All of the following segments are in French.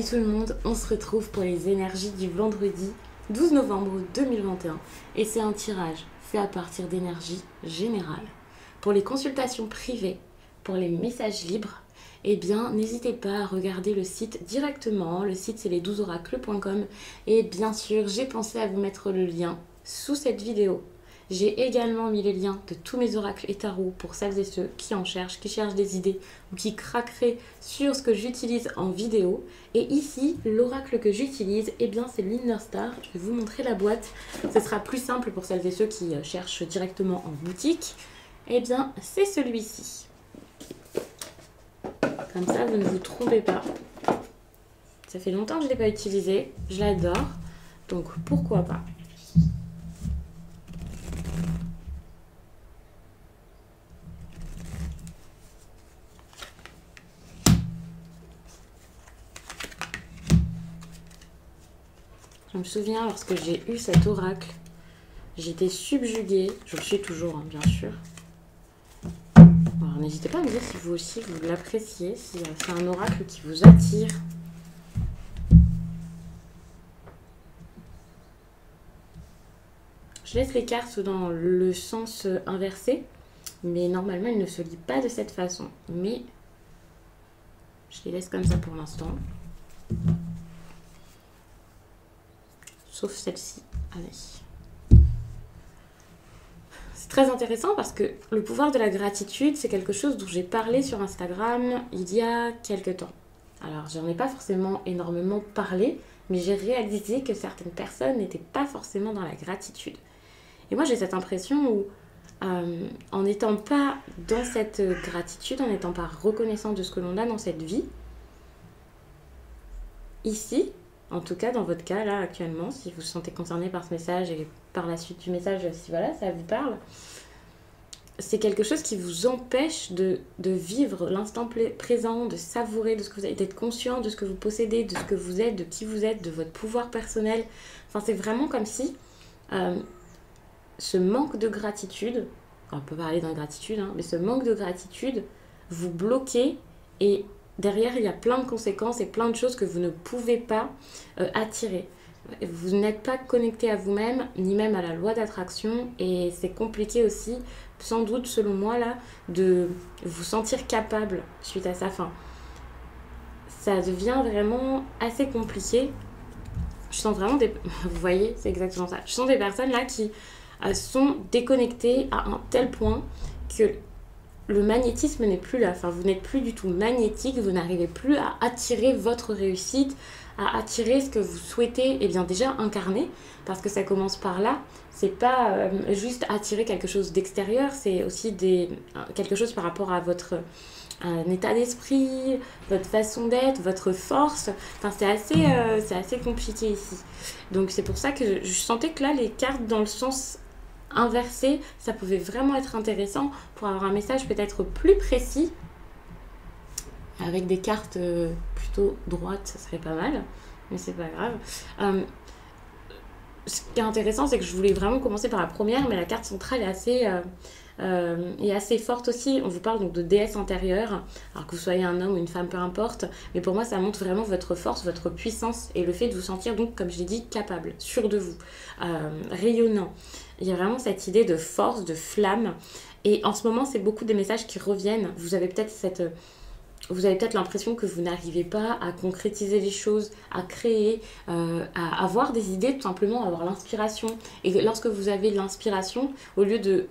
Salut tout le monde, on se retrouve pour les énergies du vendredi 12 novembre 2021 et c'est un tirage fait à partir d'énergie générale. Pour les consultations privées, pour les messages libres, eh bien n'hésitez pas à regarder le site directement, le site c'est les12oracles.com et bien sûr j'ai pensé à vous mettre le lien sous cette vidéo. J'ai également mis les liens de tous mes oracles et tarots pour celles et ceux qui en cherchent, qui cherchent des idées ou qui craqueraient sur ce que j'utilise en vidéo. Et ici, l'oracle que j'utilise, eh bien c'est l'Inner Star. Je vais vous montrer la boîte. Ce sera plus simple pour celles et ceux qui cherchent directement en boutique. Eh bien, c'est celui-ci. Comme ça, vous ne vous trompez pas. Ça fait longtemps que je ne l'ai pas utilisé. Je l'adore. Donc, pourquoi pas ? Je me souviens, lorsque j'ai eu cet oracle, j'étais subjuguée. Je le suis toujours, hein, bien sûr. Alors, n'hésitez pas à me dire si vous aussi, vous l'appréciez, si c'est un oracle qui vous attire. Je laisse les cartes dans le sens inversé, mais normalement, il ne se lit pas de cette façon. Mais je les laisse comme ça pour l'instant. Sauf celle-ci. Allez. C'est très intéressant parce que le pouvoir de la gratitude, c'est quelque chose dont j'ai parlé sur Instagram il y a quelques temps. Alors, j'en ai pas forcément énormément parlé, mais j'ai réalisé que certaines personnes n'étaient pas forcément dans la gratitude. Et moi, j'ai cette impression où, en n'étant pas dans cette gratitude, en n'étant pas reconnaissant de ce que l'on a dans cette vie, ici, en tout cas, dans votre cas, là, actuellement, si vous vous sentez concerné par ce message et par la suite du message, si voilà, ça vous parle, c'est quelque chose qui vous empêche de vivre l'instant présent, de savourer de ce que vous avez, d'être conscient de ce que vous possédez, de ce que vous êtes, de qui vous êtes, de votre pouvoir personnel. Enfin, c'est vraiment comme si ce manque de gratitude, on peut parler d'ingratitude, hein, mais ce manque de gratitude vous bloquez et derrière, il y a plein de conséquences et plein de choses que vous ne pouvez pas attirer. Vous n'êtes pas connecté à vous-même, ni même à la loi d'attraction. Et c'est compliqué aussi, sans doute, selon moi, là, de vous sentir capable suite à ça. Enfin, ça devient vraiment assez compliqué. Je sens vraiment des... Vous voyez, c'est exactement ça. Je sens des personnes là qui sont déconnectées à un tel point que le magnétisme n'est plus là, enfin vous n'êtes plus du tout magnétique, vous n'arrivez plus à attirer votre réussite, à attirer ce que vous souhaitez, et bien déjà incarner, parce que ça commence par là, c'est pas juste attirer quelque chose d'extérieur, c'est aussi quelque chose par rapport à votre état d'esprit, votre façon d'être, votre force, enfin c'est assez compliqué ici. Donc c'est pour ça que je sentais que là les cartes dans le sens inversé, ça pouvait vraiment être intéressant pour avoir un message peut-être plus précis avec des cartes plutôt droites, ça serait pas mal, mais c'est pas grave. Ce qui est intéressant, c'est que je voulais vraiment commencer par la première, mais la carte centrale est assez forte aussi. On vous parle donc de déesse intérieure, alors que vous soyez un homme ou une femme, peu importe, mais pour moi ça montre vraiment votre force, votre puissance et le fait de vous sentir donc, comme je l'ai dit, capable, sûr de vous, rayonnant. Il y a vraiment cette idée de force, de flamme. Et en ce moment, c'est beaucoup des messages qui reviennent. Vous avez peut-être l'impression que vous n'arrivez pas à concrétiser les choses, à créer, à avoir des idées, tout simplement, à avoir l'inspiration. Et lorsque vous avez l'inspiration, au lieu de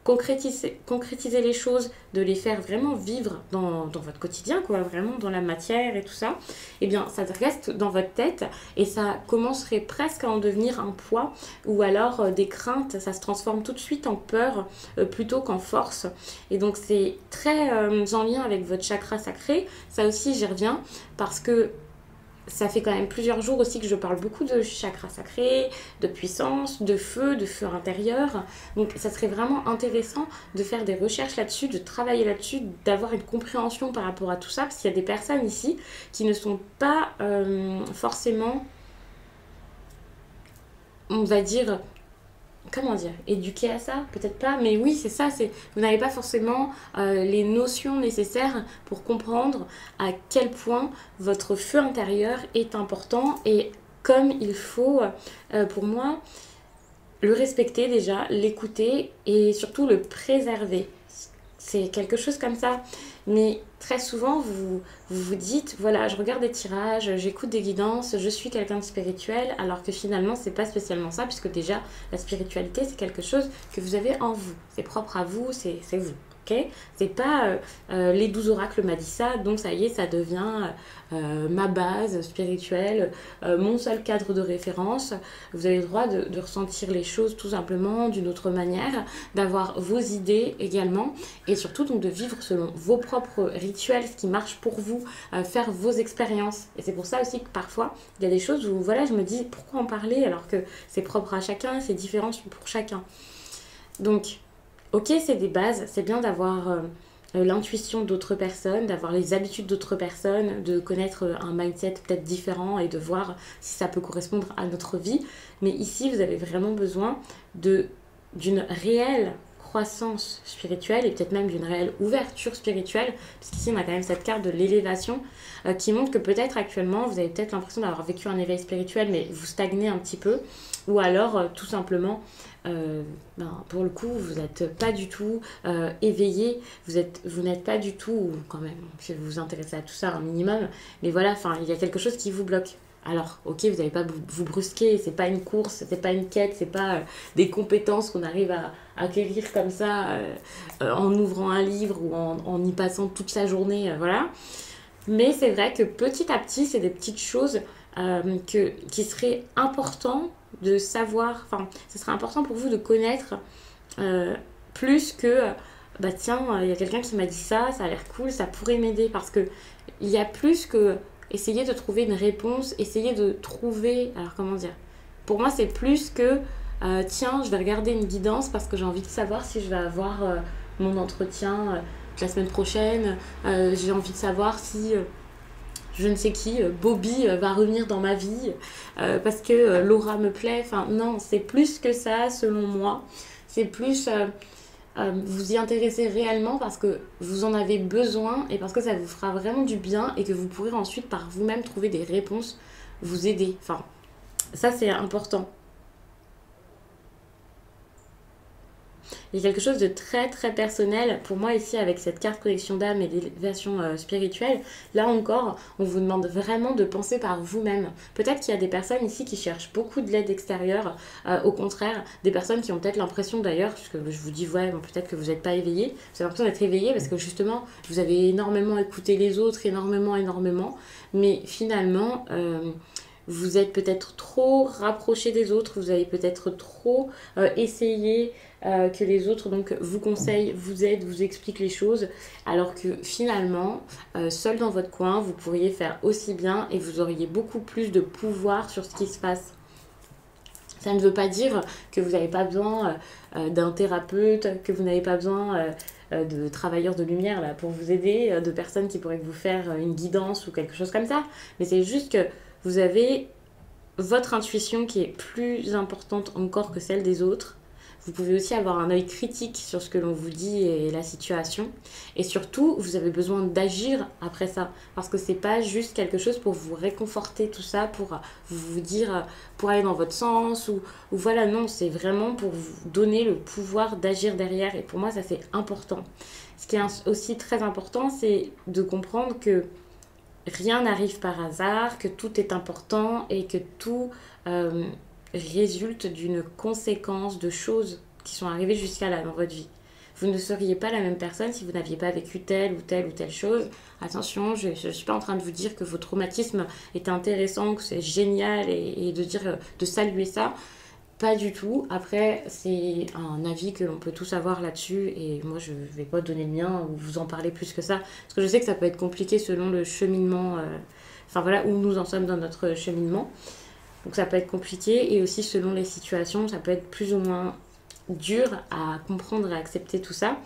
concrétiser les choses, de les faire vraiment vivre dans votre quotidien, quoi, vraiment dans la matière et tout ça, eh bien ça reste dans votre tête et ça commencerait presque à en devenir un poids ou alors des craintes, ça se transforme tout de suite en peur plutôt qu'en force. Et donc c'est très en lien avec votre chakra sacré. Ça aussi j'y reviens parce que ça fait quand même plusieurs jours aussi que je parle beaucoup de chakra sacré, de puissance, de feu intérieur. Donc ça serait vraiment intéressant de faire des recherches là-dessus, de travailler là-dessus, d'avoir une compréhension par rapport à tout ça. Parce qu'il y a des personnes ici qui ne sont pas forcément, on va dire, comment dire, éduqué à ça, peut-être pas, mais oui, c'est ça, vous n'avez pas forcément les notions nécessaires pour comprendre à quel point votre feu intérieur est important et comme il faut, pour moi, le respecter déjà, l'écouter et surtout le préserver. C'est quelque chose comme ça. Mais très souvent, vous dites, voilà, je regarde des tirages, j'écoute des guidances, je suis quelqu'un de spirituel, alors que finalement, c'est pas spécialement ça, puisque déjà, la spiritualité, c'est quelque chose que vous avez en vous. C'est propre à vous, c'est vous. Okay, c'est pas les 12 oracles m'a dit ça, donc ça y est, ça devient ma base spirituelle, mon seul cadre de référence. Vous avez le droit de ressentir les choses tout simplement d'une autre manière, d'avoir vos idées également, et surtout donc de vivre selon vos propres rituels, ce qui marche pour vous, faire vos expériences. Et c'est pour ça aussi que parfois, il y a des choses où voilà, je me dis pourquoi en parler alors que c'est propre à chacun, c'est différent pour chacun. Donc, ok, c'est des bases, c'est bien d'avoir l'intuition d'autres personnes, d'avoir les habitudes d'autres personnes, de connaître un mindset peut-être différent et de voir si ça peut correspondre à notre vie. Mais ici, vous avez vraiment besoin d'une réelle croissance spirituelle et peut-être même d'une réelle ouverture spirituelle, parce qu'ici on a quand même cette carte de l'élévation qui montre que peut-être actuellement vous avez peut-être l'impression d'avoir vécu un éveil spirituel mais vous stagnez un petit peu, ou alors tout simplement pour le coup vous n'êtes pas du tout éveillé, vous n'êtes pas du tout, quand même si vous vous intéressez à tout ça un minimum, mais voilà, il y a quelque chose qui vous bloque. Alors, ok, vous n'allez pas vous brusquer, c'est pas une course, c'est pas une quête, c'est pas des compétences qu'on arrive à acquérir comme ça en ouvrant un livre ou en y passant toute sa journée, voilà. Mais c'est vrai que petit à petit, c'est des petites choses qui seraient importantes de savoir, enfin, ce serait important pour vous de connaître plus que, bah tiens, il y a quelqu'un qui m'a dit ça, ça a l'air cool, ça pourrait m'aider, parce que il y a plus que essayer de trouver une réponse, essayer de trouver, alors comment dire, pour moi c'est plus que tiens, je vais regarder une guidance parce que j'ai envie de savoir si je vais avoir mon entretien la semaine prochaine, j'ai envie de savoir si je ne sais qui, Bobby va revenir dans ma vie parce que Laura me plaît, enfin non, c'est plus que ça selon moi, c'est plus vous y intéressez réellement parce que vous en avez besoin et parce que ça vous fera vraiment du bien et que vous pourrez ensuite par vous-même trouver des réponses, vous aider. Enfin, ça c'est important. Il y a quelque chose de très très personnel pour moi ici avec cette carte connexion d'âme et d'élévation spirituelle. Là encore, on vous demande vraiment de penser par vous-même. Peut-être qu'il y a des personnes ici qui cherchent beaucoup de l'aide extérieure, au contraire, des personnes qui ont peut-être l'impression d'ailleurs, puisque je vous dis ouais, bon, peut-être que vous n'êtes pas éveillé, vous avez l'impression d'être éveillé parce que justement vous avez énormément écouté les autres, énormément, mais finalement vous êtes peut-être trop rapproché des autres, vous avez peut-être trop essayé que les autres donc vous conseillent, vous aident, vous expliquent les choses, alors que finalement, seul dans votre coin, vous pourriez faire aussi bien et vous auriez beaucoup plus de pouvoir sur ce qui se passe. Ça ne veut pas dire que vous n'avez pas besoin d'un thérapeute, que vous n'avez pas besoin de travailleurs de lumière là, pour vous aider, de personnes qui pourraient vous faire une guidance ou quelque chose comme ça. Mais c'est juste que vous avez votre intuition qui est plus importante encore que celle des autres. Vous pouvez aussi avoir un œil critique sur ce que l'on vous dit et la situation. Et surtout, vous avez besoin d'agir après ça. Parce que c'est pas juste quelque chose pour vous réconforter, tout ça, pour vous dire, pour aller dans votre sens. Ou voilà, non, c'est vraiment pour vous donner le pouvoir d'agir derrière. Et pour moi, ça c'est important. Ce qui est aussi très important, c'est de comprendre que rien n'arrive par hasard, que tout est important et que tout résulte d'une conséquence de choses qui sont arrivées jusqu'à là dans votre vie. Vous ne seriez pas la même personne si vous n'aviez pas vécu telle ou telle chose. Attention, je ne suis pas en train de vous dire que vos traumatismes est intéressant, que c'est génial et de saluer ça. Pas du tout. Après, c'est un avis que l'on peut tous avoir là-dessus et moi, je ne vais pas donner le mien ou vous en parler plus que ça. Parce que je sais que ça peut être compliqué selon le cheminement, enfin voilà, où nous en sommes dans notre cheminement. Donc ça peut être compliqué et aussi selon les situations, ça peut être plus ou moins dur à comprendre et à accepter tout ça.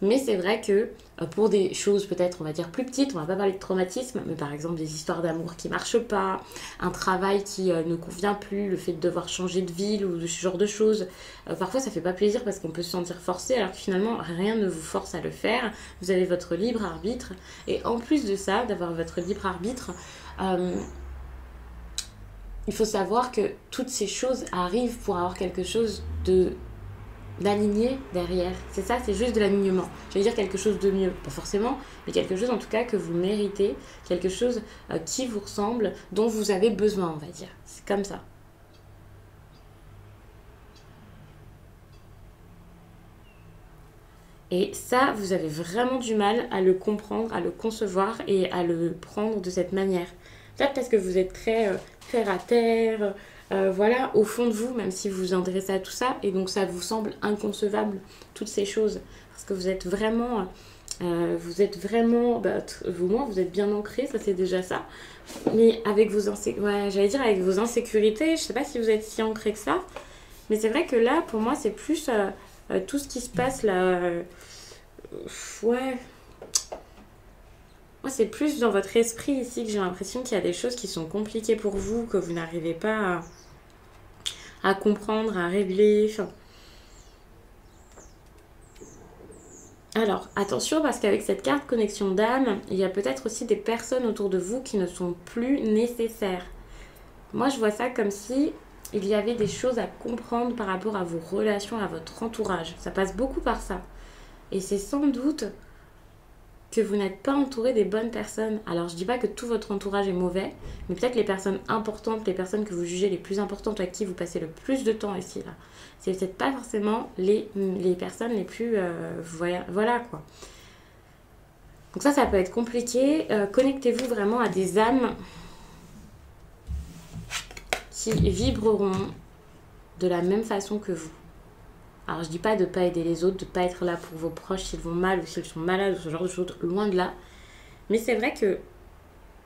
Mais c'est vrai que pour des choses peut-être, on va dire, plus petites, on va pas parler de traumatisme, mais par exemple des histoires d'amour qui marchent pas, un travail qui ne convient plus, le fait de devoir changer de ville ou de ce genre de choses, parfois ça fait pas plaisir parce qu'on peut se sentir forcé alors que finalement rien ne vous force à le faire. Vous avez votre libre arbitre. Et en plus de ça, d'avoir votre libre arbitre, il faut savoir que toutes ces choses arrivent pour avoir quelque chose d'aligné derrière. C'est ça, c'est juste de l'alignement. Je vais dire quelque chose de mieux, pas forcément, mais quelque chose en tout cas que vous méritez, quelque chose qui vous ressemble, dont vous avez besoin, on va dire. C'est comme ça. Et ça, vous avez vraiment du mal à le comprendre, à le concevoir et à le prendre de cette manière. Peut-être parce que vous êtes très terre à terre, voilà, au fond de vous, même si vous vous intéressez à tout ça, et donc ça vous semble inconcevable, toutes ces choses. Parce que vous êtes vraiment, au moins vous êtes bien ancré, ça c'est déjà ça. Mais avec vos ouais, j'allais dire avec vos insécurités, je sais pas si vous êtes si ancré que ça, mais c'est vrai que là, pour moi, c'est plus tout ce qui se passe là. Ouais. Moi, c'est plus dans votre esprit ici que j'ai l'impression qu'il y a des choses qui sont compliquées pour vous, que vous n'arrivez pas à comprendre, à régler. Enfin, alors, attention parce qu'avec cette carte connexion d'âme, il y a peut-être aussi des personnes autour de vous qui ne sont plus nécessaires. Moi, je vois ça comme si il y avait des choses à comprendre par rapport à vos relations, à votre entourage. Ça passe beaucoup par ça. Et c'est sans doute que vous n'êtes pas entouré des bonnes personnes. Alors, je dis pas que tout votre entourage est mauvais, mais peut-être les personnes importantes, les personnes que vous jugez les plus importantes, à qui vous passez le plus de temps ici, là. C'est peut-être pas forcément les personnes les plus... voilà, quoi. Donc ça peut être compliqué. Connectez-vous vraiment à des âmes qui vibreront de la même façon que vous. Alors je dis pas de ne pas aider les autres, de ne pas être là pour vos proches s'ils vont mal ou s'ils sont malades ou ce genre de choses, loin de là. Mais c'est vrai que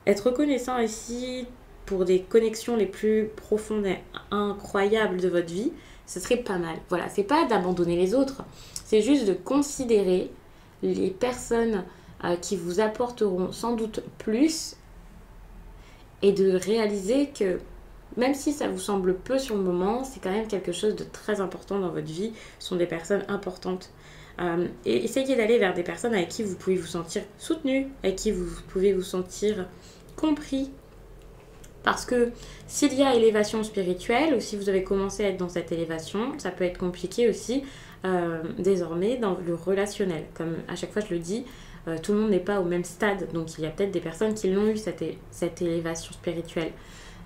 être reconnaissant ici pour des connexions les plus profondes et incroyables de votre vie, ce serait pas mal. Voilà, c'est pas d'abandonner les autres, c'est juste de considérer les personnes qui vous apporteront sans doute plus et de réaliser que même si ça vous semble peu sur le moment, c'est quand même quelque chose de très important dans votre vie. Ce sont des personnes importantes. Et essayez d'aller vers des personnes avec qui vous pouvez vous sentir soutenu, avec qui vous pouvez vous sentir compris. Parce que s'il y a élévation spirituelle, ou si vous avez commencé à être dans cette élévation, ça peut être compliqué aussi désormais dans le relationnel. Comme à chaque fois je le dis, tout le monde n'est pas au même stade. Donc il y a peut-être des personnes qui l'ont eu, cette élévation spirituelle.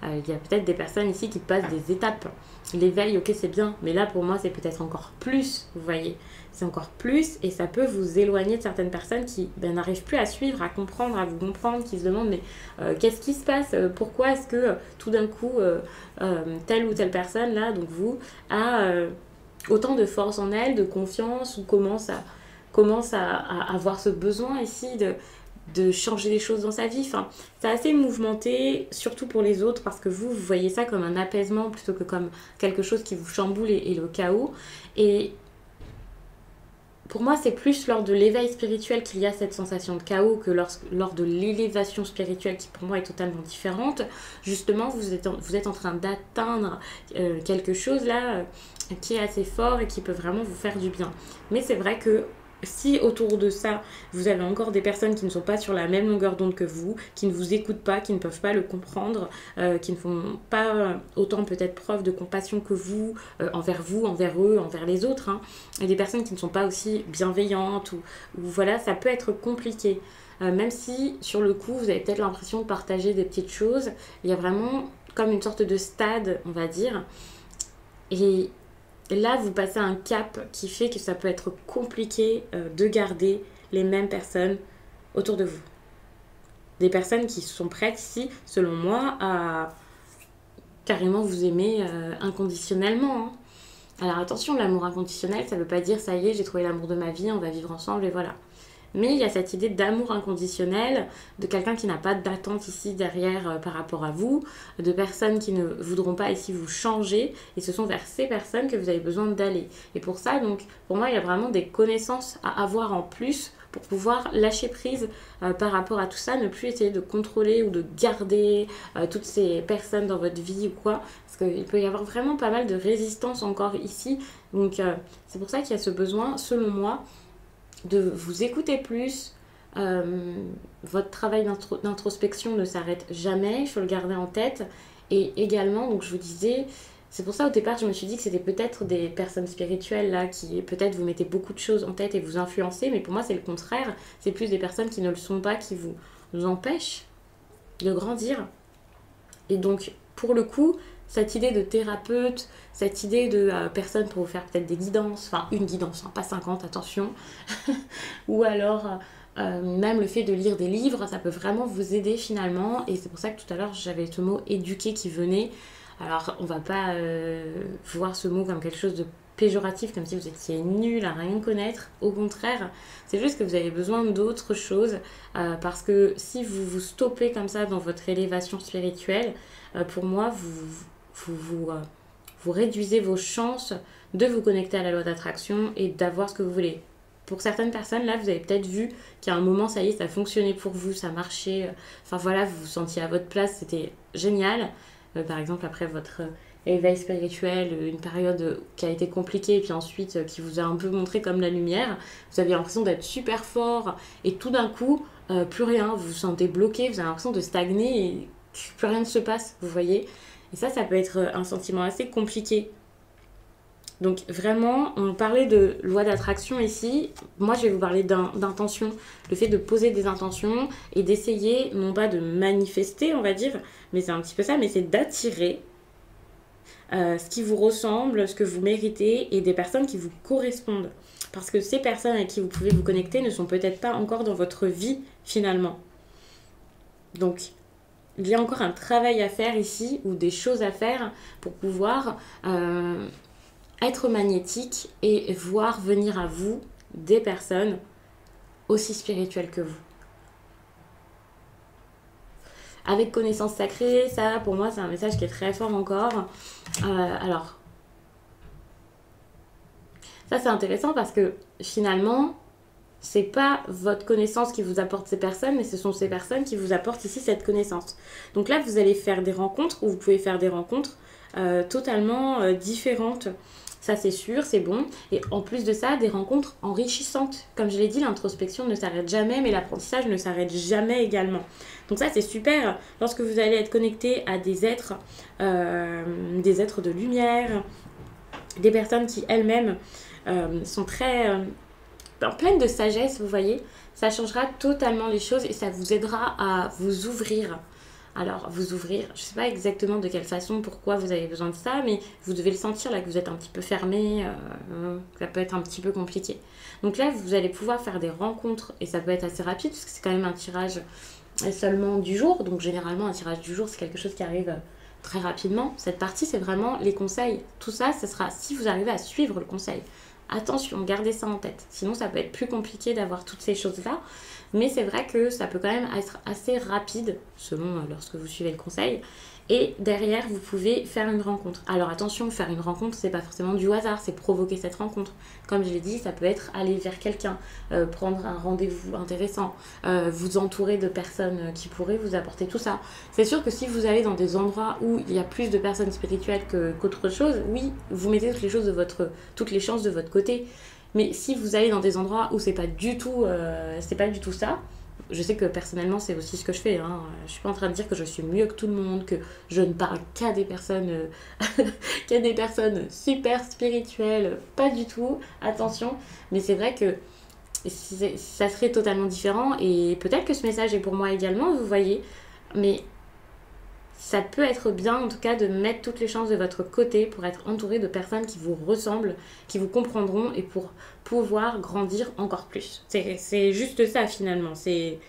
Il y a peut-être des personnes ici qui passent des étapes. L'éveil, ok, c'est bien, mais là, pour moi, c'est peut-être encore plus, vous voyez. C'est encore plus, et ça peut vous éloigner de certaines personnes qui n'arrivent plus à suivre, à comprendre, à vous comprendre, qui se demandent, mais qu'est-ce qui se passe? Pourquoi est-ce que tout d'un coup, telle ou telle personne, là, donc vous, a autant de force en elle, de confiance, ou commence à avoir ce besoin ici de changer les choses dans sa vie. Enfin, c'est assez mouvementé, surtout pour les autres, parce que vous voyez ça comme un apaisement plutôt que comme quelque chose qui vous chamboule et le chaos. Et pour moi, c'est plus lors de l'éveil spirituel qu'il y a cette sensation de chaos que lors de l'élévation spirituelle qui pour moi est totalement différente. Justement, vous êtes en train d'atteindre quelque chose là qui est assez fort et qui peut vraiment vous faire du bien. Mais c'est vrai que si autour de ça, vous avez encore des personnes qui ne sont pas sur la même longueur d'onde que vous, qui ne vous écoutent pas, qui ne peuvent pas le comprendre, qui ne font pas autant peut-être preuve de compassion que vous, envers eux, envers les autres, hein, et des personnes qui ne sont pas aussi bienveillantes, ou voilà, ça peut être compliqué. Même si sur le coup, vous avez peut-être l'impression de partager des petites choses, il y a vraiment comme une sorte de stade, on va dire, et là, vous passez un cap qui fait que ça peut être compliqué de garder les mêmes personnes autour de vous. Des personnes qui sont prêtes ici, selon moi, à carrément vous aimer inconditionnellement. Hein. Alors attention, l'amour inconditionnel, ça ne veut pas dire ça y est, j'ai trouvé l'amour de ma vie, on va vivre ensemble et voilà. Mais il y a cette idée d'amour inconditionnel, de quelqu'un qui n'a pas d'attente ici derrière par rapport à vous, de personnes qui ne voudront pas ici vous changer, et ce sont vers ces personnes que vous avez besoin d'aller. Et pour ça, donc, pour moi, il y a vraiment des connaissances à avoir en plus pour pouvoir lâcher prise par rapport à tout ça, ne plus essayer de contrôler ou de garder toutes ces personnes dans votre vie ou quoi, parce qu'il peut y avoir vraiment pas mal de résistance encore ici. Donc c'est pour ça qu'il y a ce besoin, selon moi, de vous écouter plus. Votre travail d'introspection ne s'arrête jamais, il faut le garder en tête. Et également, donc je vous disais, c'est pour ça au départ je me suis dit que c'était peut-être des personnes spirituelles là qui peut-être vous mettez beaucoup de choses en tête et vous influencez, mais pour moi c'est le contraire, c'est plus des personnes qui ne le sont pas, qui vous empêchent de grandir. Et donc pour le coup, cette idée de thérapeute, cette idée de personne pour vous faire peut-être des guidances, enfin une guidance, hein, pas 50, attention, ou alors même le fait de lire des livres, ça peut vraiment vous aider finalement, et c'est pour ça que tout à l'heure j'avais ce mot éduquer qui venait. Alors, on va pas voir ce mot comme quelque chose de péjoratif, comme si vous étiez nul à rien connaître. Au contraire, c'est juste que vous avez besoin d'autre chose. Parce que si vous vous stoppez comme ça dans votre élévation spirituelle, pour moi, vous réduisez vos chances de vous connecter à la loi d'attraction et d'avoir ce que vous voulez. Pour certaines personnes, là, vous avez peut-être vu qu'à un moment, ça y est, ça fonctionnait pour vous, ça marchait. Enfin voilà, vous vous sentiez à votre place, c'était génial. Par exemple, après votre éveil spirituel, une période qui a été compliquée, et puis ensuite qui vous a un peu montré comme la lumière, vous avez l'impression d'être super fort, et tout d'un coup, plus rien, vous vous sentez bloqué, vous avez l'impression de stagner, et plus rien ne se passe, vous voyez. Et ça peut être un sentiment assez compliqué. Donc vraiment, on parlait de loi d'attraction ici. Moi, je vais vous parler d'intention. Le fait de poser des intentions et d'essayer, non pas de manifester, on va dire, mais c'est un petit peu ça, mais c'est d'attirer ce qui vous ressemble, ce que vous méritez et des personnes qui vous correspondent. Parce que ces personnes avec qui vous pouvez vous connecter ne sont peut-être pas encore dans votre vie finalement. Donc, il y a encore un travail à faire ici ou des choses à faire pour pouvoir être magnétique et voir venir à vous des personnes aussi spirituelles que vous. Avec connaissance sacrée, ça pour moi c'est un message qui est très fort encore. Alors, ça c'est intéressant parce que finalement, c'est pas votre connaissance qui vous apporte ces personnes, mais ce sont ces personnes qui vous apportent ici cette connaissance. Donc là, vous allez faire des rencontres, ou vous pouvez faire des rencontres totalement différentes. Ça c'est sûr, c'est bon. Et en plus de ça, des rencontres enrichissantes. Comme je l'ai dit, l'introspection ne s'arrête jamais, mais l'apprentissage ne s'arrête jamais également. Donc ça c'est super. Lorsque vous allez être connecté à des êtres de lumière, des personnes qui elles-mêmes sont très pleines de sagesse, vous voyez, ça changera totalement les choses et ça vous aidera à vous ouvrir. Alors, vous ouvrir, je ne sais pas exactement de quelle façon, pourquoi vous avez besoin de ça, mais vous devez le sentir là que vous êtes un petit peu fermé, ça peut être un petit peu compliqué. Donc là, vous allez pouvoir faire des rencontres et ça peut être assez rapide parce que c'est quand même un tirage seulement du jour. Donc généralement, un tirage du jour, c'est quelque chose qui arrive très rapidement. Cette partie, c'est vraiment les conseils. Tout ça, ce sera si vous arrivez à suivre le conseil. Attention, gardez ça en tête. Sinon, ça peut être plus compliqué d'avoir toutes ces choses-là. Mais c'est vrai que ça peut quand même être assez rapide, selon lorsque vous suivez le conseil. Et derrière, vous pouvez faire une rencontre. Alors attention, faire une rencontre, c'est pas forcément du hasard, c'est provoquer cette rencontre. Comme je l'ai dit, ça peut être aller vers quelqu'un, prendre un rendez-vous intéressant, vous entourer de personnes qui pourraient vous apporter tout ça. C'est sûr que si vous allez dans des endroits où il y a plus de personnes spirituelles qu'autre chose, oui, vous mettez toutes les chances de votre côté. Mais si vous allez dans des endroits où c'est pas du tout ça, je sais que personnellement c'est aussi ce que je fais, hein. Je suis pas en train de dire que je suis mieux que tout le monde, que je ne parle qu'à des personnes qu'à des personnes super spirituelles, pas du tout, attention, mais c'est vrai que ça serait totalement différent et peut-être que ce message est pour moi également, vous voyez, mais ça peut être bien en tout cas de mettre toutes les chances de votre côté pour être entouré de personnes qui vous ressemblent, qui vous comprendront et pour pouvoir grandir encore plus. C'est juste ça finalement. C'est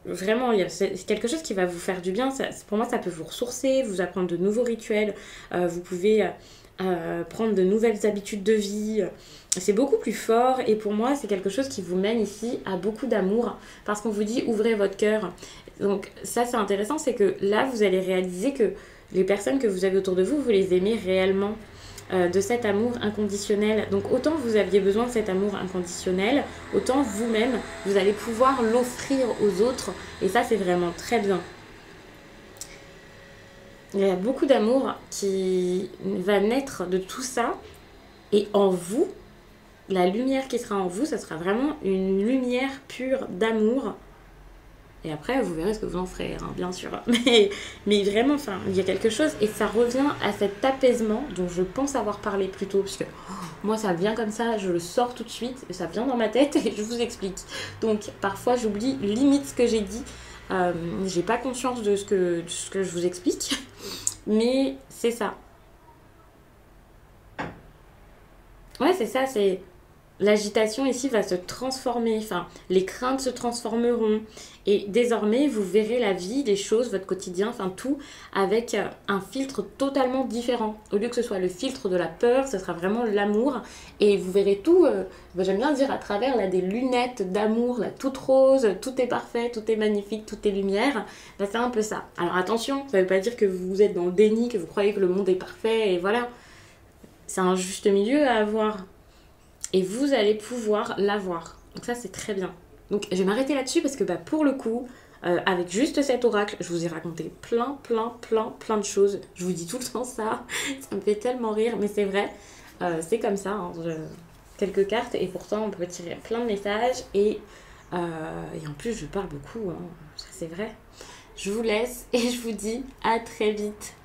vraiment, c'est quelque chose qui va vous faire du bien. Pour moi, ça peut vous ressourcer, vous apprendre de nouveaux rituels. Vous pouvez prendre de nouvelles habitudes de vie. C'est beaucoup plus fort et pour moi c'est quelque chose qui vous mène ici à beaucoup d'amour parce qu'on vous dit ouvrez votre cœur. Donc ça c'est intéressant, c'est que là vous allez réaliser que les personnes que vous avez autour de vous, vous les aimez réellement. De cet amour inconditionnel. Donc autant vous aviez besoin de cet amour inconditionnel, autant vous-même, vous allez pouvoir l'offrir aux autres. Et ça, c'est vraiment très bien. Il y a beaucoup d'amour qui va naître de tout ça. Et en vous, la lumière qui sera en vous, ça sera vraiment une lumière pure d'amour. Et après, vous verrez ce que vous en ferez, hein, bien sûr. Mais vraiment, enfin, il y a quelque chose, et ça revient à cet apaisement dont je pense avoir parlé plus tôt, parce que moi, ça vient comme ça, je le sors tout de suite, et ça vient dans ma tête, et je vous explique. Donc, parfois, j'oublie limite ce que j'ai dit. J'ai pas conscience de ce que je vous explique, mais c'est ça. Ouais, c'est ça, c'est... L'agitation ici va se transformer, enfin, les craintes se transformeront. Et désormais, vous verrez la vie, les choses, votre quotidien, enfin tout, avec un filtre totalement différent. Au lieu que ce soit le filtre de la peur, ce sera vraiment l'amour. Et vous verrez tout, j'aime bien dire à travers là, des lunettes d'amour, là, toutes roses, tout est parfait, tout est magnifique, tout est lumière. Là, c'est un peu ça. Alors attention, ça ne veut pas dire que vous êtes dans le déni, que vous croyez que le monde est parfait, et voilà. C'est un juste milieu à avoir. Et vous allez pouvoir l'avoir. Donc ça, c'est très bien. Donc je vais m'arrêter là-dessus parce que pour le coup, avec juste cet oracle, je vous ai raconté plein de choses. Je vous dis tout le temps ça. Ça me fait tellement rire, mais c'est vrai. C'est comme ça. Hein. Quelques cartes et pourtant on peut tirer plein de messages. Et en plus, je parle beaucoup. Hein. Ça, c'est vrai. Je vous laisse et je vous dis à très vite.